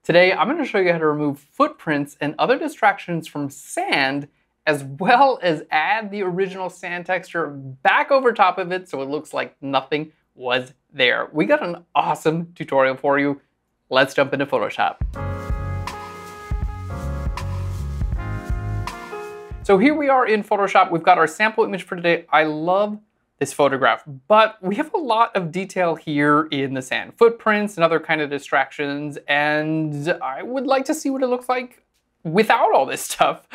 Today, I'm going to show you how to remove footprints and other distractions from sand, as well as add the original sand texture back over top of it so it looks like nothing was there. We got an awesome tutorial for you. Let's jump into Photoshop. So here we are in Photoshop. We've got our sample image for today. I love this photograph, but we have a lot of detail here in the sand. Footprints and other kind of distractions, and I would like to see what it looks like without all this stuff.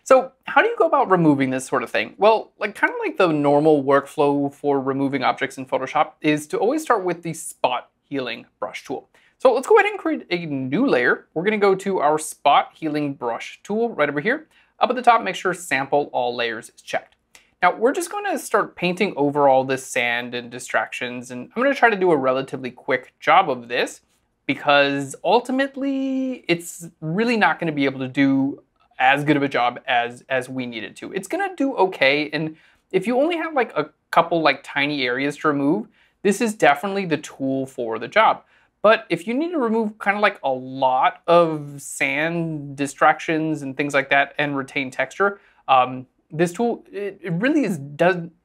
So how do you go about removing this sort of thing? Well, kind of like the normal workflow for removing objects in Photoshop is to always start with the spot healing brush tool. So let's go ahead and create a new layer. We're gonna go to our spot healing brush tool right over here. Up at the top, make sure sample all layers is checked. Now we're just going to start painting over all this sand and distractions, and I'm going to try to do a relatively quick job of this because ultimately it's really not going to be able to do as good of a job as we need it to. It's going to do okay, and if you only have like a couple tiny areas to remove, this is definitely the tool for the job. But if you need to remove kind of like a lot of sand distractions and things like that and retain texture, this tool, it really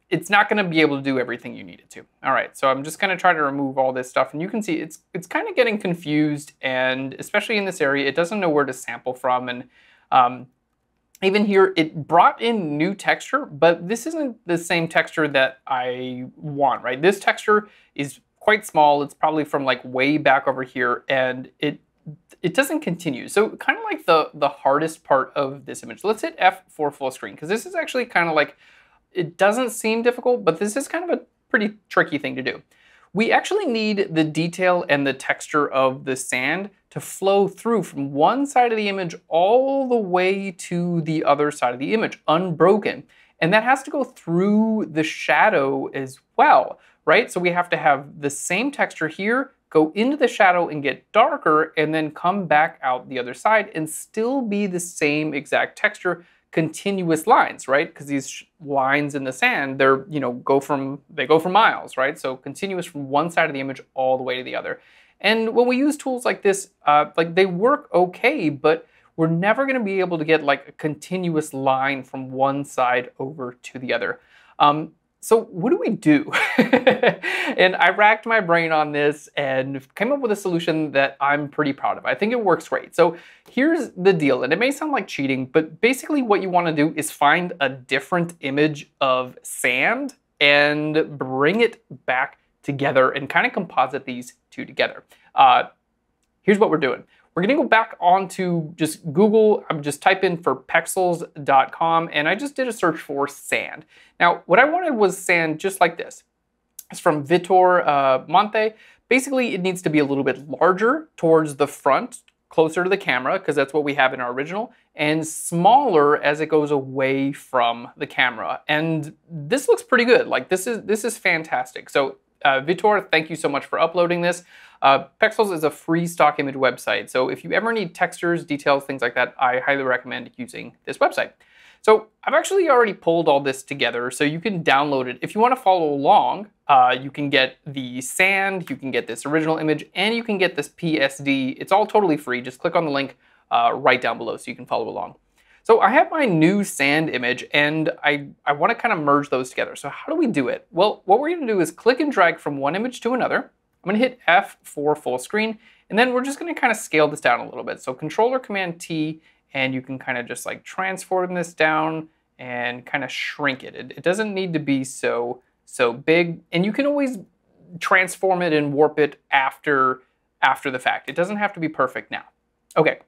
it's not going to be able to do everything you need it to. All right, so I'm just going to try to remove all this stuff, and you can see it's kind of getting confused, and especially in this area, it doesn't know where to sample from, and even here, it brought in new texture, but this isn't the same texture that I want, right? This texture is quite small. It's probably from like way back over here, and it doesn't continue. So kind of like the hardest part of this image. Let's hit F for full screen, because this is actually kind of like, it doesn't seem difficult, but this is kind of a pretty tricky thing to do. We actually need the detail and the texture of the sand to flow through from one side of the image all the way to the other side of the image, unbroken. And that has to go through the shadow as well, right? So we have to have the same texture here, go into the shadow and get darker, and then come back out the other side and still be the same exact texture, continuous lines, right? Because these lines in the sand, they're, go for miles, right? So continuous from one side of the image all the way to the other. And when we use tools like this, they work okay, but we're never going to be able to get like a continuous line from one side over to the other. So what do we do? And I racked my brain on this and came up with a solution that I'm pretty proud of. I think it works great. So here's the deal, and it may sound like cheating, but basically what you want to do is find a different image of sand and bring it back together and kind of composite these two together. Here's what we're doing. We're gonna go back onto just Google, just type in for pexels.com, and I just did a search for sand. Now, what I wanted was sand just like this. It's from Vitor Monte. Basically, it needs to be a little bit larger towards the front, closer to the camera, because that's what we have in our original, and smaller as it goes away from the camera. And this looks pretty good. Like this is fantastic. So Vitor, thank you so much for uploading this. Pexels is a free stock image website, so if you ever need textures, details, things like that, I highly recommend using this website. So I've actually already pulled all this together, so you can download it. If you want to follow along, you can get the sand, you can get this original image, and you can get this PSD. It's all totally free. Just click on the link right down below so you can follow along. So I have my new sand image, and I want to kind of merge those together. So how do we do it? Well, what we're going to do is click and drag from one image to another. I'm going to hit F for full screen, and then we're just going to kind of scale this down a little bit. So Control or Command T, and you can kind of just like transform this down and kind of shrink it. It doesn't need to be so big, and you can always transform it and warp it after the fact. It doesn't have to be perfect now. Okay.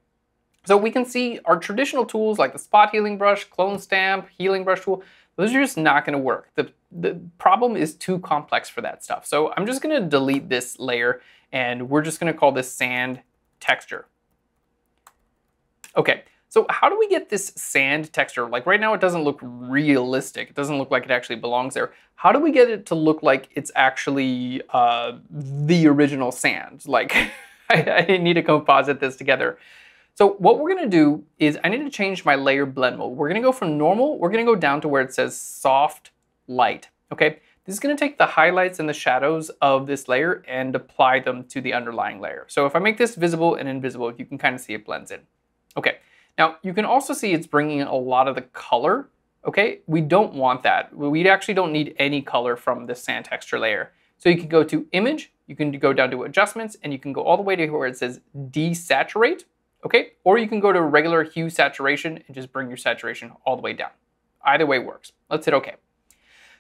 So we can see our traditional tools like the spot healing brush, clone stamp, healing brush tool, those are just not gonna work. The problem is too complex for that stuff. So I'm just gonna delete this layer, and we're just gonna call this sand texture. Okay, so how do we get this sand texture? Like right now it doesn't look realistic. It doesn't look like it actually belongs there. How do we get it to look like it's actually the original sand? Like I need to composite this together. So what we're gonna do is I need to change my layer blend mode. We're gonna go from normal, we're gonna go down to where it says soft light, okay? this is going to take the highlights and the shadows of this layer and apply them to the underlying layer. So if I make this visible and invisible, you can kind of see it blends in. Okay, now you can also see it's bringing in a lot of the color. Okay, we don't want that. We actually don't need any color from this sand texture layer. So you can go to Image, you can go down to Adjustments, and you can go all the way to where it says Desaturate. Okay, or you can go to regular hue saturation and just bring your saturation all the way down. Either way works. Let's hit OK.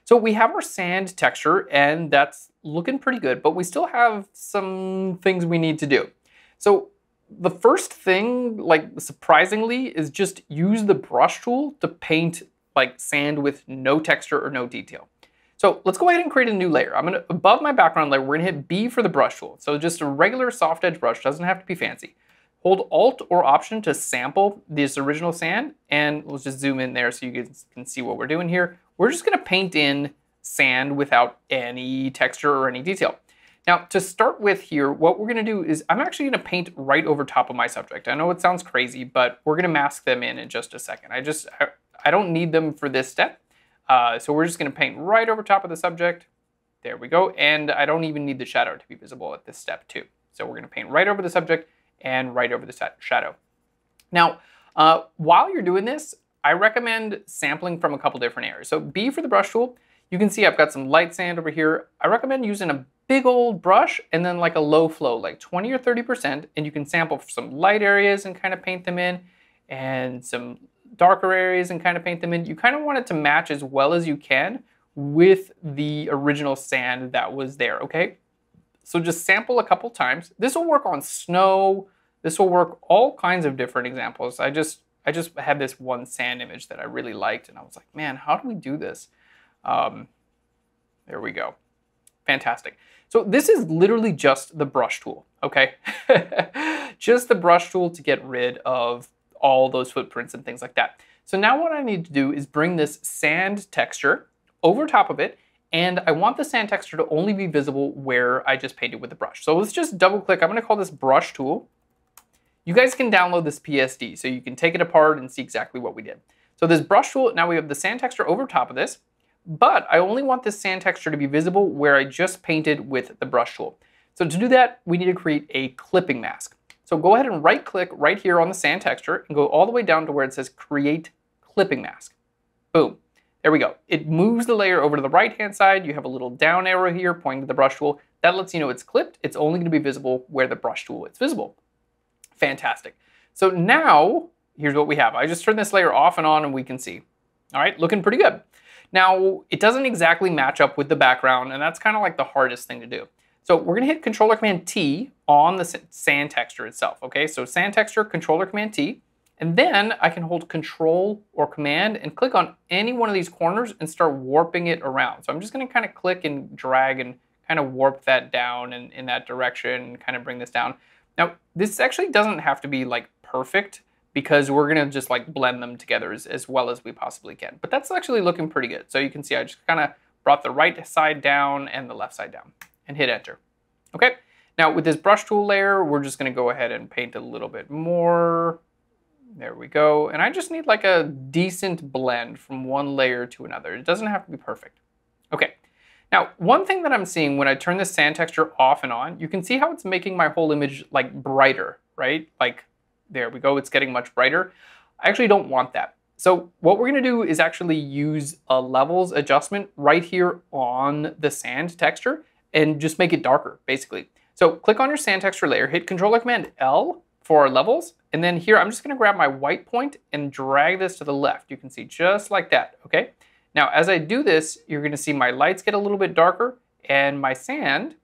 So we have our sand texture and that's looking pretty good, but we still have some things we need to do. So the first thing, like surprisingly, is just use the brush tool to paint like sand with no texture or no detail. So let's go ahead and create a new layer. Above my background layer, we're gonna hit B for the brush tool. So just a regular soft edge brush, doesn't have to be fancy. Hold Alt or Option to sample this original sand, and let's just zoom in there so you guys can see what we're doing here. We're just gonna paint in sand without any texture or any detail. Now, to start with here, what we're gonna do is I'm actually gonna paint right over top of my subject. I know it sounds crazy, but we're gonna mask them in just a second. I don't need them for this step. So we're just gonna paint right over top of the subject. There we go. And I don't even need the shadow to be visible at this step too. So we're gonna paint right over the subject and right over the shadow. Now, while you're doing this, I recommend sampling from a couple different areas. So B for the brush tool, you can see I've got some light sand over here. I recommend using a big old brush and then like a low flow, like 20 or 30%, and you can sample some light areas and kind of paint them in, and some darker areas and kind of paint them in. You kind of want it to match as well as you can with the original sand that was there, okay? So just sample a couple times. This will work on snow. This will work all kinds of different examples. I just had this one sand image that I really liked, and I was like, man, how do we do this? There we go. Fantastic. So this is literally just the brush tool, okay? Just the brush tool to get rid of all those footprints and things like that. So now what I need to do is bring this sand texture over top of it, and I want the sand texture to only be visible where I just painted with the brush. So let's just double click. I'm gonna call this brush tool. You guys can download this PSD so you can take it apart and see exactly what we did. So this brush tool, now we have the sand texture over top of this, but I only want this sand texture to be visible where I just painted with the brush tool. So to do that, we need to create a clipping mask. So go ahead and right click right here on the sand texture and go all the way down to where it says Create Clipping Mask. Boom. There we go. It moves the layer over to the right-hand side. You have a little down arrow here pointing to the brush tool. That lets you know it's clipped. It's only going to be visible where the brush tool is visible. Fantastic. So now, here's what we have. I just turned this layer off and on and we can see. All right, looking pretty good. Now, it doesn't exactly match up with the background, and that's kind of like the hardest thing to do. So we're going to hit Control-Command-T on the sand texture itself, okay? So sand texture, Control-Command-T, and then I can hold Control or Command and click on any one of these corners and start warping it around. So I'm just going to kind of click and drag and kind of warp that down in that direction and kind of bring this down. Now, this actually doesn't have to be like perfect because we're going to just like blend them together as well as we possibly can. But that's actually looking pretty good. So you can see I just kind of brought the right side down and the left side down and hit enter. Okay, now with this brush tool layer, we're just going to go ahead and paint a little bit more. There we go. And I just need like a decent blend from one layer to another. It doesn't have to be perfect. Okay. Now, one thing that I'm seeing when I turn this sand texture off and on, you can see how it's making my whole image like brighter, right? Like, there we go, it's getting much brighter. I actually don't want that. So what we're gonna do is actually use a levels adjustment right here on the sand texture and just make it darker, basically. So click on your sand texture layer, hit Control or Command L for our levels, and then here I'm just gonna grab my white point and drag this to the left. You can see just like that, okay? Now, as I do this, you're gonna see my lights get a little bit darker and my sand,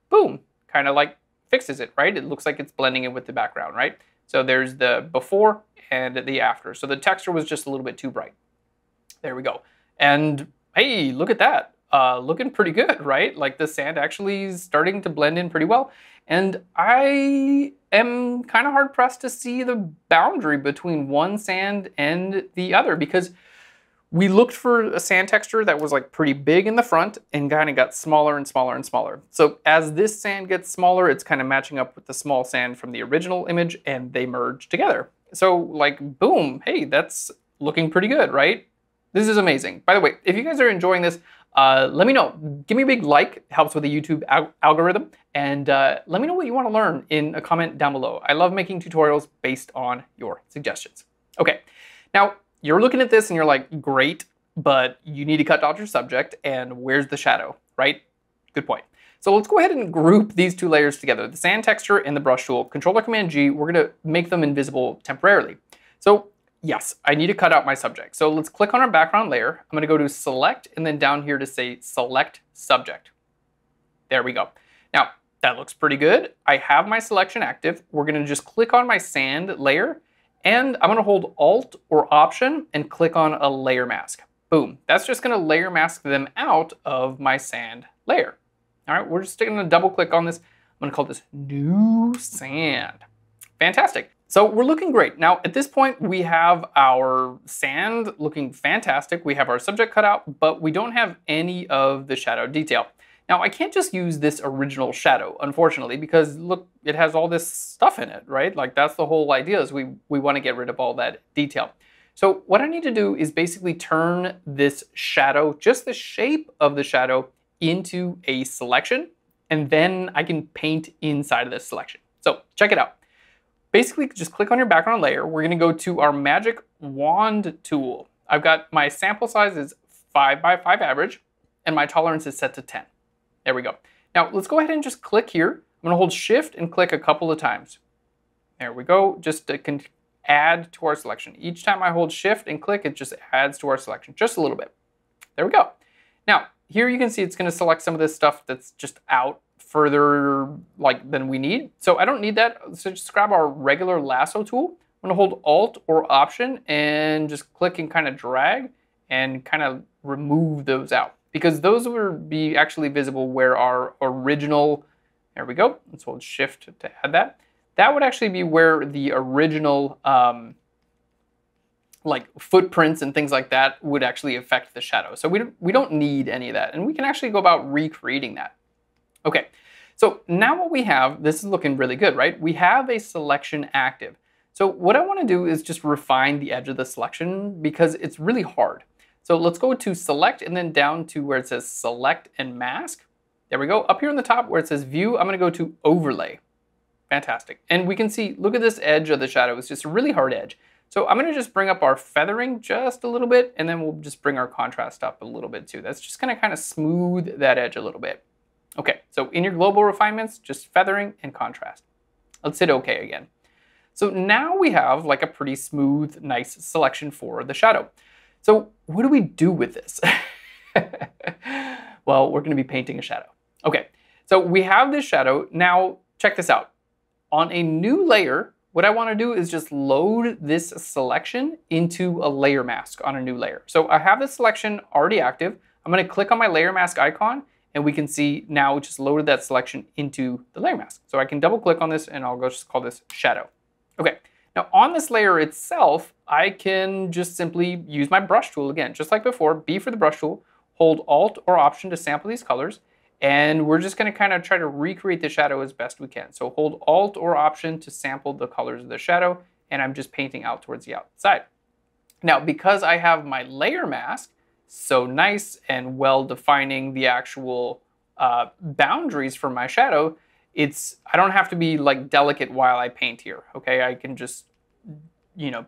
boom, kind of like fixes it, right? It looks like it's blending in with the background, right? So there's the before and the after. So the texture was just a little bit too bright. There we go. And hey, look at that. Looking pretty good, right? Like the sand actually is starting to blend in pretty well. And I am kind of hard pressed to see the boundary between one sand and the other because we looked for a sand texture that was like pretty big in the front and kind of got smaller and smaller and smaller. So as this sand gets smaller, it's kind of matching up with the small sand from the original image and they merge together. So like, boom, hey, that's looking pretty good, right? This is amazing. By the way, if you guys are enjoying this, Let me know. Give me a big like. It helps with the YouTube algorithm. And let me know what you want to learn in a comment down below. I love making tutorials based on your suggestions. Okay, now you're looking at this and you're like, great, but you need to cut out your subject, and where's the shadow, right? Good point. So let's go ahead and group these two layers together, the sand texture and the brush tool. Control-Command-G, we're gonna make them invisible temporarily. So yes, I need to cut out my subject. So let's click on our background layer. I'm gonna go to Select, and then down here to say Select Subject. There we go. Now, that looks pretty good. I have my selection active. We're gonna just click on my sand layer, and I'm gonna hold Alt or Option and click on a layer mask. Boom, that's just gonna layer mask them out of my sand layer. All right, we're just gonna double click on this. I'm gonna call this New Sand. Fantastic. So we're looking great. Now, at this point, we have our sand looking fantastic. We have our subject cut out, but we don't have any of the shadow detail. Now, I can't just use this original shadow, unfortunately, because look, it has all this stuff in it, right? Like that's the whole idea, is we want to get rid of all that detail. So what I need to do is basically turn this shadow, just the shape of the shadow, into a selection, and then I can paint inside of this selection. So check it out. Basically, just click on your background layer. We're gonna go to our magic wand tool. I've got my sample size is 5x5 average, and my tolerance is set to 10. There we go. Now let's go ahead and just click here. I'm gonna hold Shift and click a couple of times. There we go, just to add to our selection. Each time I hold Shift and click, it just adds to our selection, just a little bit. There we go. Now, here you can see it's gonna select some of this stuff that's just out further than we need. So I don't need that, so just grab our regular lasso tool. I'm gonna hold Alt or Option and just click and kind of drag and kind of remove those out, because those would be actually visible where our original, there we go, let's hold Shift to add that. That would actually be where the original like footprints and things like that would actually affect the shadow. So we don't need any of that, and we can actually go about recreating that. Okay, so now what we have, this is looking really good, right? We have a selection active. So what I want to do is just refine the edge of the selection, because it's really hard. So let's go to Select and then down to where it says Select and Mask. There we go. Up here on the top where it says View, I'm going to go to Overlay. Fantastic. And we can see, look at this edge of the shadow. It's just a really hard edge. So I'm going to just bring up our feathering just a little bit, and then we'll just bring our contrast up a little bit too. That's just going to kind of smooth that edge a little bit. Okay, so in your global refinements, just feathering and contrast. Let's hit OK again. So now we have like a pretty smooth, nice selection for the shadow. So what do we do with this? Well, we're going to be painting a shadow. Okay, so we have this shadow. Now check this out. On a new layer, what I want to do is just load this selection into a layer mask on a new layer. So I have this selection already active. I'm going to click on my layer mask icon, and we can see now it just loaded that selection into the layer mask. So I can double click on this, and I'll just call this shadow. Okay, now on this layer itself, I can just simply use my brush tool again, just like before, B for the brush tool, hold Alt or Option to sample these colors, and we're just gonna kind of try to recreate the shadow as best we can. So hold Alt or Option to sample the colors of the shadow, and I'm just painting out towards the outside. Now, because I have my layer mask, so nice and well defining the actual boundaries for my shadow, I don't have to be like delicate while I paint here, okay? I can just,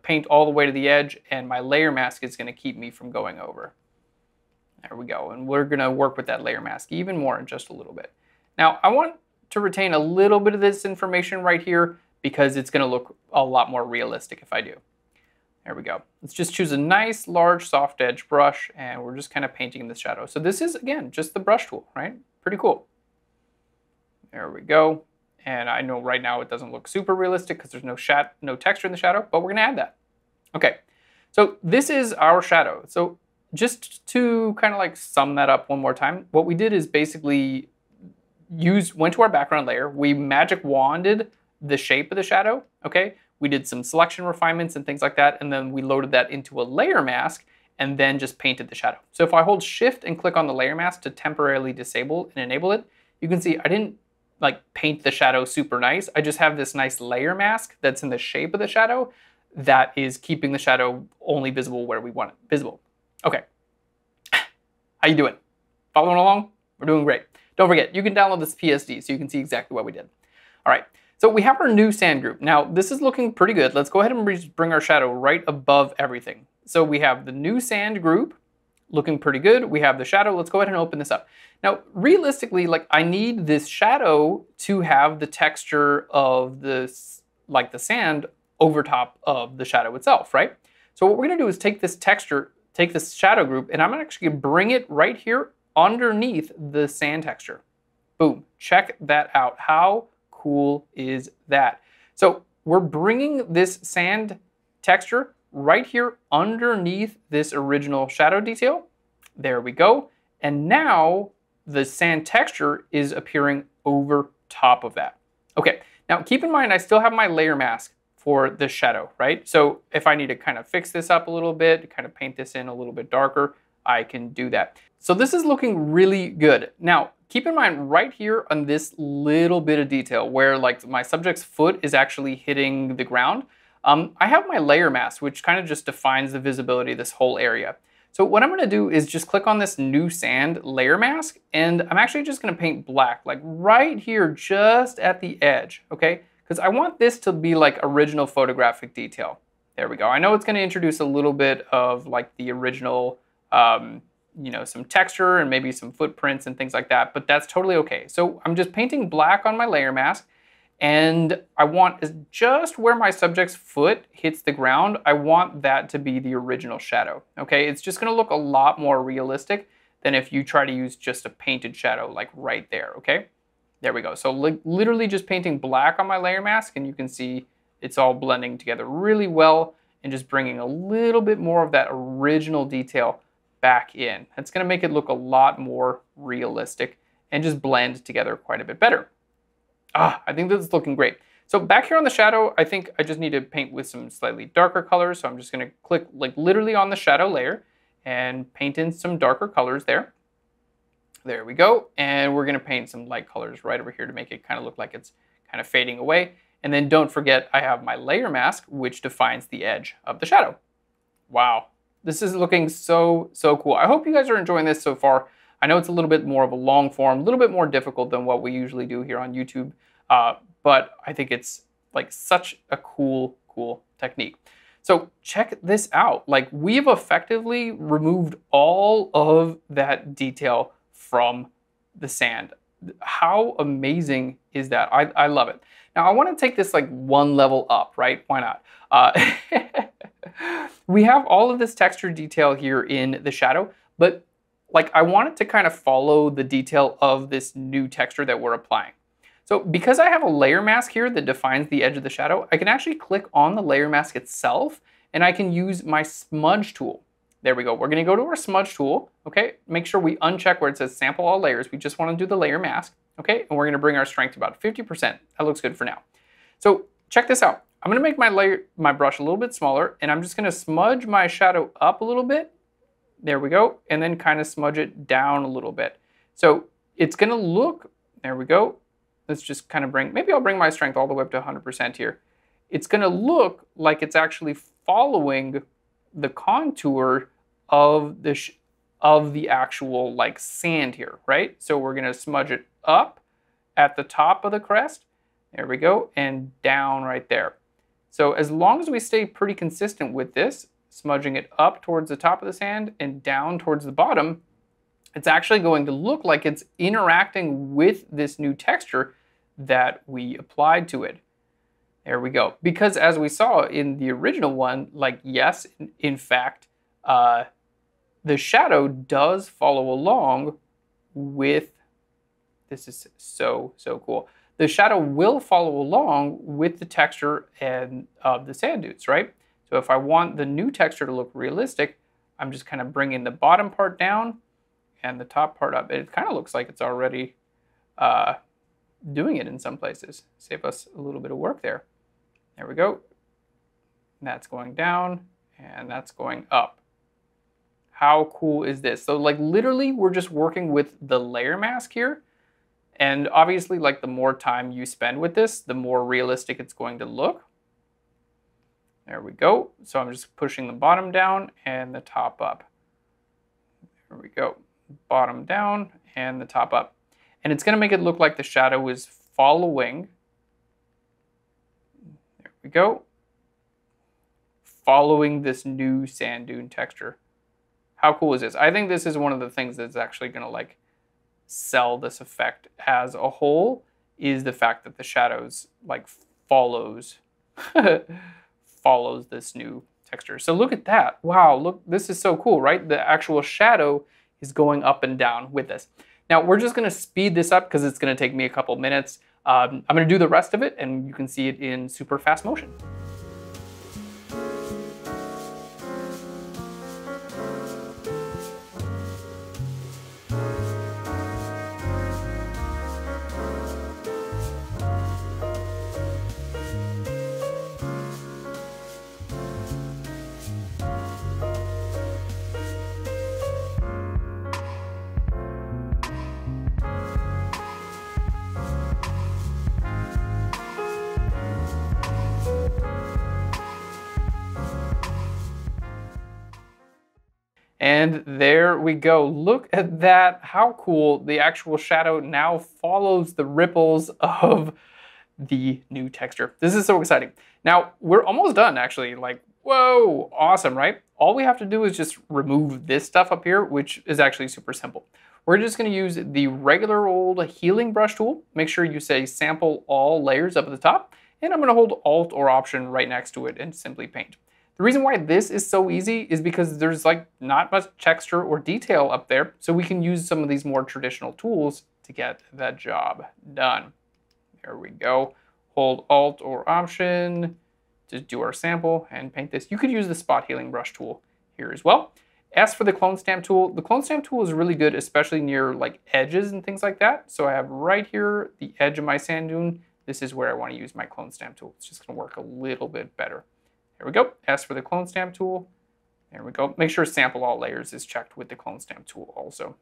paint all the way to the edge, and my layer mask is gonna keep me from going over. There we go, and we're gonna work with that layer mask even more in just a little bit. Now, I want to retain a little bit of this information right here, because it's gonna look a lot more realistic if I do. There we go. Let's just choose a nice, large, soft edge brush, and we're just kind of painting the shadow. So this is, again, just the brush tool, right? Pretty cool. There we go. And I know right now it doesn't look super realistic because there's no texture in the shadow, but we're gonna add that. Okay, so this is our shadow. So just to kind of like sum that up one more time, what we did is basically went to our background layer, we magic wanded the shape of the shadow, okay? We did some selection refinements and things like that, and then we loaded that into a layer mask and then just painted the shadow. So if I hold Shift and click on the layer mask to temporarily disable and enable it, you can see I didn't like paint the shadow super nice. I just have this nice layer mask that's in the shape of the shadow that is keeping the shadow only visible where we want it visible. Okay, how you doing? Following along? We're doing great. Don't forget, you can download this PSD so you can see exactly what we did. All right, so we have our new sand group. Now, this is looking pretty good. Let's go ahead and bring our shadow right above everything. So we have the new sand group looking pretty good. We have the shadow. Let's go ahead and open this up. Now, realistically, like I need this shadow to have the texture of this, like the sand over top of the shadow itself, right? So what we're gonna do is take this texture, take this shadow group, and I'm actually gonna bring it right here underneath the sand texture. Boom, check that out. How cool is that? So we're bringing this sand texture right here underneath this original shadow detail. There we go. And now the sand texture is appearing over top of that. Okay, now keep in mind, I still have my layer mask for the shadow, right? So if I need to kind of fix this up a little bit, kind of paint this in a little bit darker, I can do that. So this is looking really good. Now, keep in mind right here on this little bit of detail where like my subject's foot is actually hitting the ground, I have my layer mask, which kind of just defines the visibility of this whole area. So what I'm gonna do is just click on this new sand layer mask, and I'm actually just gonna paint black, like right here, just at the edge, okay? Because I want this to be like original photographic detail. There we go. I know it's gonna introduce a little bit of like the original, you know, some texture and maybe some footprints and things like that, but that's totally okay. So I'm just painting black on my layer mask, and I want just where my subject's foot hits the ground, I want that to be the original shadow, okay? It's just gonna look a lot more realistic than if you try to use just a painted shadow like right there, okay? There we go. So literally just painting black on my layer mask, and you can see it's all blending together really well and just bringing a little bit more of that original detail back in. It's gonna make it look a lot more realistic and just blend together quite a bit better. I think this is looking great. So back here on the shadow, I think I just need to paint with some slightly darker colors. So I'm just gonna click like literally on the shadow layer and paint in some darker colors there. There we go. And we're gonna paint some light colors right over here to make it kind of look like it's kind of fading away. And then don't forget, I have my layer mask, which defines the edge of the shadow. Wow, this is looking so, so cool. I hope you guys are enjoying this so far. I know it's a little bit more of a long form, a little bit more difficult than what we usually do here on YouTube, but I think it's like such a cool technique. So check this out. Like we've effectively removed all of that detail from the sand. How amazing is that? I love it. Now I want to take this like one level up, right? Why not? We have all of this texture detail here in the shadow, but like I want it to kind of follow the detail of this new texture that we're applying. So because I have a layer mask here that defines the edge of the shadow, I can actually click on the layer mask itself and I can use my smudge tool. There we go. We're gonna go to our smudge tool, okay? Make sure we uncheck where it says sample all layers. We just wanna do the layer mask, okay? And we're gonna bring our strength to about 50%. That looks good for now. So check this out. I'm gonna make my brush a little bit smaller, and I'm just gonna smudge my shadow up a little bit. There we go, and then kind of smudge it down a little bit. So it's gonna look, there we go. Let's just kind of maybe I'll bring my strength all the way up to 100% here. It's gonna look like it's actually following the contour of the actual like sand here, right? So we're gonna smudge it up at the top of the crest. There we go, and down right there. So as long as we stay pretty consistent with this, smudging it up towards the top of the sand and down towards the bottom, it's actually going to look like it's interacting with this new texture that we applied to it. There we go. Because as we saw in the original one, like yes, in fact, the shadow does follow along with, this is so cool. The shadow will follow along with the texture and the sand dunes, right? So if I want the new texture to look realistic, I'm just kind of bringing the bottom part down and the top part up. It kind of looks like it's already doing it in some places. Save us a little bit of work there. There we go. That's going down and that's going up. How cool is this? So like literally we're just working with the layer mask here. And obviously like the more time you spend with this, the more realistic it's going to look. There we go. So I'm just pushing the bottom down and the top up. There we go. bottom down and the top up. And it's going to make it look like the shadow is following. There we go. Following this new sand dune texture. How cool is this? I think this is one of the things that's actually going to like sell this effect as a whole, is the fact that the shadows like follows follows this new texture. So look at that. Wow, look, this is so cool, right? The actual shadow is going up and down with this. Now we're just going to speed this up because it's going to take me a couple minutes. I'm going to do the rest of it and you can see it in super fast motion. And there we go. Look at that. How cool. The actual shadow now follows the ripples of the new texture. This is so exciting. Now, we're almost done, actually. Like, whoa, awesome, right? All we have to do is just remove this stuff up here, which is actually super simple. We're just going to use the regular old healing brush tool. Make sure you say sample all layers up at the top. And I'm going to hold Alt or Option right next to it and simply paint. The reason why this is so easy is because there's like not much texture or detail up there, so we can use some of these more traditional tools to get that job done. There we go. Hold Alt or Option to do our sample and paint this. You could use the spot healing brush tool here as well. As for the clone stamp tool, the clone stamp tool is really good, especially near like edges and things like that. So I have right here the edge of my sand dune. This is where I want to use my clone stamp tool. It's just going to work a little bit better. There we go. As for the clone stamp tool, there we go. Make sure sample all layers is checked with the clone stamp tool also.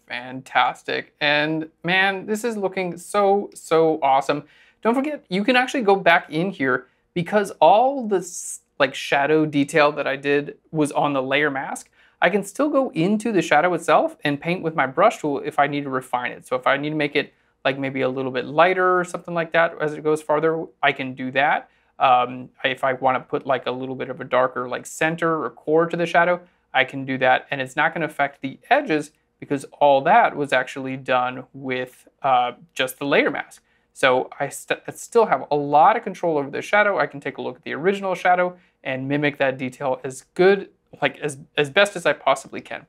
Fantastic. And man, this is looking so, so awesome. Don't forget, you can actually go back in here because all this like shadow detail that I did was on the layer mask. I can still go into the shadow itself and paint with my brush tool if I need to refine it. So if I need to make it like maybe a little bit lighter or something like that as it goes farther, I can do that. If I want to put like a little bit of a darker like center or core to the shadow, I can do that, and it's not going to affect the edges because all that was actually done with just the layer mask. So I still have a lot of control over the shadow. I can take a look at the original shadow and mimic that detail as good, like as best as I possibly can.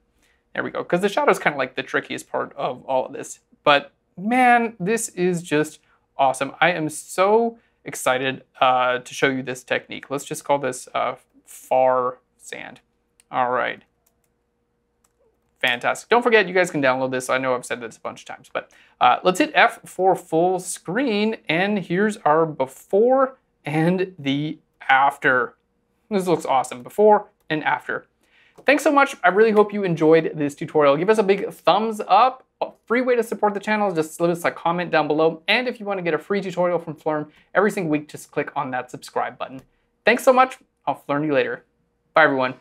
There we go, because the shadow is kind of like the trickiest part of all of this. But man, this is just awesome. I am so excited to show you this technique. Let's just call this far sand. All right. Fantastic. Don't forget, you guys can download this. I know I've said this a bunch of times, but let's hit F for full screen. And here's our before and the after. This looks awesome. Before and after. Thanks so much. I really hope you enjoyed this tutorial. Give us a big thumbs up. A free way to support the channel is just leave us a comment down below. And if you want to get a free tutorial from PHLEARN every single week, just click on that subscribe button. Thanks so much. I'll PHLEARN you later. Bye, everyone.